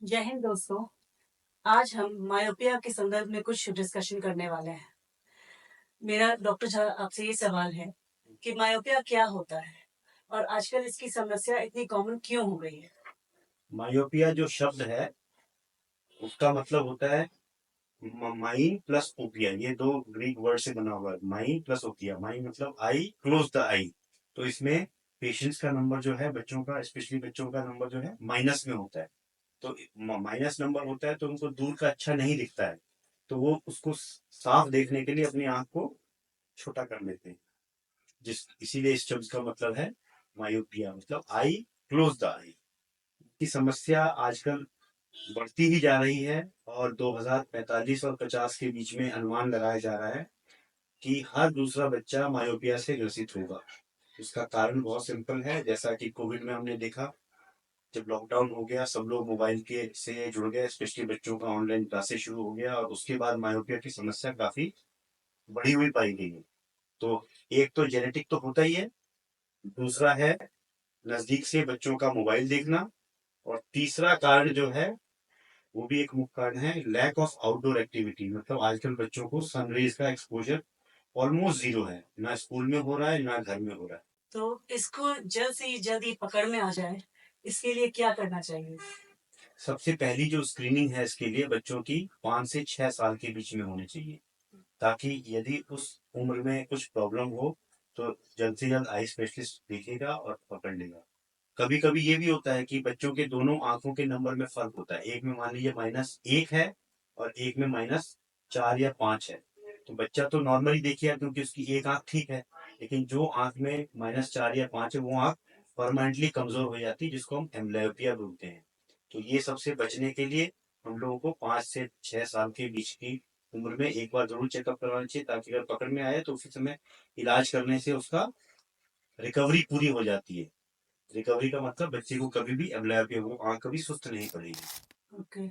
जय हिंद दोस्तों। आज हम मायोपिया के संदर्भ में कुछ डिस्कशन करने वाले हैं। मेरा डॉक्टर झा आपसे ये सवाल है कि मायोपिया क्या होता है और आजकल इसकी समस्या इतनी कॉमन क्यों हो गई है। मायोपिया जो शब्द है उसका मतलब होता है माइन प्लस ओपिया। ये दो ग्रीक वर्ड से बना हुआ है, माइन प्लस ओपिया। माइन मतलब आई, क्लोज द आई। तो इसमें पेशेंट्स का नंबर जो है, बच्चों का, स्पेशली बच्चों का नंबर जो है माइनस में होता है। तो माइनस नंबर होता है तो उनको दूर का अच्छा नहीं दिखता है, तो वो उसको साफ देखने के लिए अपनी आंख को छोटा कर लेते हैं। इसीलिए इस शब्द का मतलब है मायोपिया, मतलब आई, क्लोज द आई की समस्या आजकल बढ़ती ही जा रही है। और 2045 और 50 के बीच में अनुमान लगाया जा रहा है कि हर दूसरा बच्चा मायोपिया से ग्रसित होगा। उसका कारण बहुत सिंपल है। जैसा कि कोविड में हमने देखा, जब लॉकडाउन हो गया, सब लोग मोबाइल के से जुड़ गए, स्पेशली बच्चों का ऑनलाइन क्लासेस शुरू हो गया, और उसके बाद मायोपिया की समस्या काफी बढ़ी हुई पाई गई है। तो एक तो जेनेटिक तो होता ही है, दूसरा है नजदीक से बच्चों का मोबाइल देखना, और तीसरा कारण जो है वो भी एक मुख्य कारण है, लैक ऑफ आउटडोर एक्टिविटी। मतलब आजकल बच्चों को सनरेज का एक्सपोजर ऑलमोस्ट जीरो है, ना स्कूल में हो रहा है ना घर में हो रहा है। तो इसको जल्द से जल्द ही पकड़ में आ जाए, इसके लिए क्या करना चाहिए। सबसे पहली जो स्क्रीनिंग है इसके लिए बच्चों की 5 से 6 साल के बीच में होनी चाहिए, ताकि यदि उस उम्र में कुछ प्रॉब्लम हो तो जल्द से जल्द आई स्पेशलिस्ट देखेगा और पकड़ लेगा। कभी कभी ये भी होता है कि बच्चों के दोनों आंखों के नंबर में फर्क होता है, एक में मान लीजिए -1 है और एक में -4 या 5 है। तो बच्चा तो नॉर्मली देखिए क्योंकि उसकी एक आंख ठीक है, लेकिन जो आंख में -4 या 5 है वो आंख परमानेंटली कमजोर हो जाती है, जिसको हम एम्ब्लियोपिया बोलते हैं। तो ये सबसे बचने के लिए हम लोगों को 5 से 6 साल के बीच की उम्र में एक बार जरूर चेकअप करवाना चाहिए, ताकि अगर पकड़ में आए तो उसी समय इलाज करने से उसका रिकवरी पूरी हो जाती है। रिकवरी का मतलब बच्चे को कभी भी एम्ब्लियोपिया, वो आंख कभी सुस्त नहीं पड़ेगी। ओके,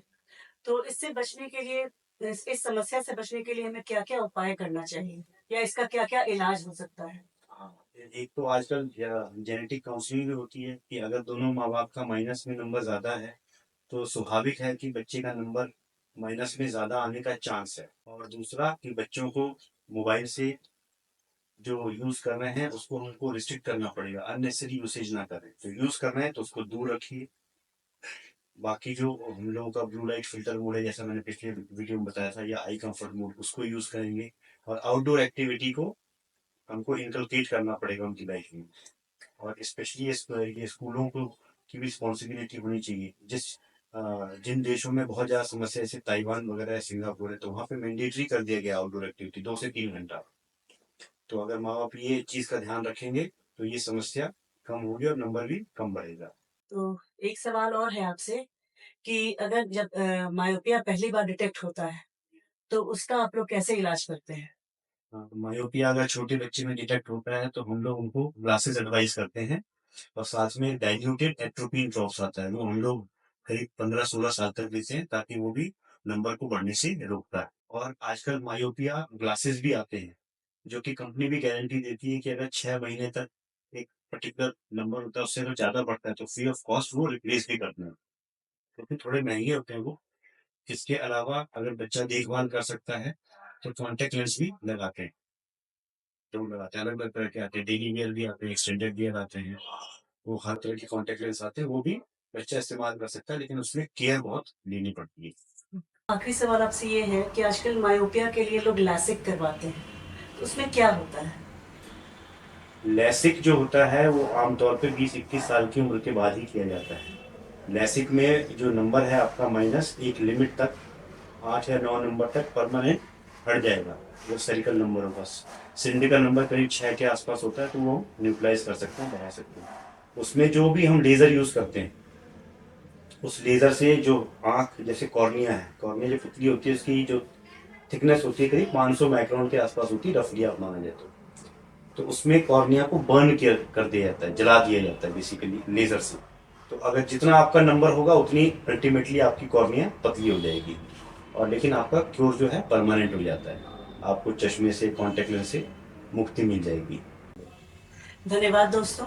तो इससे बचने के लिए, इस समस्या से बचने के लिए हमें क्या क्या उपाय करना चाहिए या इसका क्या क्या इलाज हो सकता है। हाँ, एक तो आजकल जेनेटिक काउंसलिंग भी होती है कि अगर दोनों माँ बाप का माइनस में नंबर ज्यादा है तो स्वाभाविक है कि बच्चे का नंबर माइनस में ज्यादा आने का चांस है। और दूसरा कि बच्चों को मोबाइल से जो यूज कर रहे हैं उसको उनको रिस्ट्रिक्ट करना पड़ेगा, अननेसेसरी यूसेज ना करें। तो यूज कर रहे हैं तो उसको दूर रखिए। बाकी जो हम लोगों का ब्लू लाइट फिल्टर मोड है, जैसा मैंने पिछले वीडियो में बताया था, या आई कंफर्ट मोड, उसको यूज करेंगे। और आउटडोर एक्टिविटी को हमको इनकलकेट करना पड़ेगा उनकी लाइफ में। और स्पेशली ये स्कूलों को की भी रिस्पॉन्सिबिलिटी होनी चाहिए। जिन देशों में बहुत ज्यादा समस्या, जैसे ताइवान वगैरह है, सिंगापुर है, तो वहाँ पे मैंडेटरी कर दिया गया आउटडोर एक्टिविटी 2 से 3 घंटा। तो अगर माँ बाप ये चीज का ध्यान रखेंगे तो ये समस्या कम होगी और नंबर भी कम बढ़ेगा। तो एक सवाल और है आपसे कि अगर जब मायोपिया पहली बार डिटेक्ट होता है तो उसका आप लोग कैसे इलाज करते हैं। हाँ, मायोपिया अगर छोटे बच्चे में डिटेक्ट होता है तो हम लोग उनको ग्लासेस एडवाइस करते हैं, और साथ में डाइल्यूटेड एट्रोपिन ड्रॉप्स आता है, वो हम लोग करीब 15-16 साल तक देते हैं, ताकि वो भी नंबर को बढ़ने से रोकता है। और आजकल मायोपिया ग्लासेस भी आते हैं, जो कि कंपनी भी गारंटी देती है कि अगर 6 महीने तक एक पर्टिकुलर नंबर होता है, उससे अगर ज्यादा बढ़ता है तो फ्री ऑफ कॉस्ट वो रिप्लेस भी करते हैं, क्योंकि थोड़े महंगे होते हैं वो। इसके अलावा अगर बच्चा देखभाल कर सकता है तो कॉन्टेक्ट लेंस भी लगाते हैं। तो लगाते हैं, अलग अलग तरह के आते हैं, डेली वियर भी आते हैं, एक्सटेंडेड वियर आते हैं। वो हर तरह के कॉन्टेक्ट लेंस आते हैं, वो भी बच्चा इस्तेमाल कर सकता है, लेकिन उसमें केयर बहुत लेनी पड़ती है। आखिरी सवाल आपसे ये है कि आजकल मायोपिया के लिए लोग लैसिक करवाते हैं, तो उसमें क्या होता है। लैसिक जो होता है वो आमतौर पे 20-21 साल की उम्र के बाद ही किया जाता है। लैसिक में जो नंबर है आपका माइनस, एक लिमिट तक 8 या 9 नंबर तक परमानेंट हट जाएगा। वो सरिकल नंबर होगा। सिंडिकल नंबर करीब 6 के आसपास होता है, तो वो न्यूट्रलाइज कर सकते हैं, बढ़ा सकते हैं। उसमें जो भी हम लेजर यूज करते हैं, उस लेजर से जो आंख, जैसे कॉर्निया है, कॉर्निया जो पुतली होती है उसकी जो थिकनेस होती है करीब 500 माइक्रोन के आसपास होती है, रफली आप माना जाए तो उसमें कॉर्निया को बर्न कर दिया जाता है, जला दिया जाता है बेसिकली लेजर से। तो अगर जितना आपका नंबर होगा उतनी अल्टीमेटली आपकी कॉर्निया पतली हो जाएगी, और लेकिन आपका क्योर जो है परमानेंट हो जाता है। आपको चश्मे से, कॉन्टेक्ट लेंस से मुक्ति मिल जाएगी। धन्यवाद दोस्तों।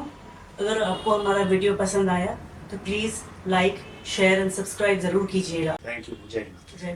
अगर आपको हमारा वीडियो पसंद आया तो please like share and subscribe ज़रूर कीजिएगा। थैंक यू, जय हिंद। जय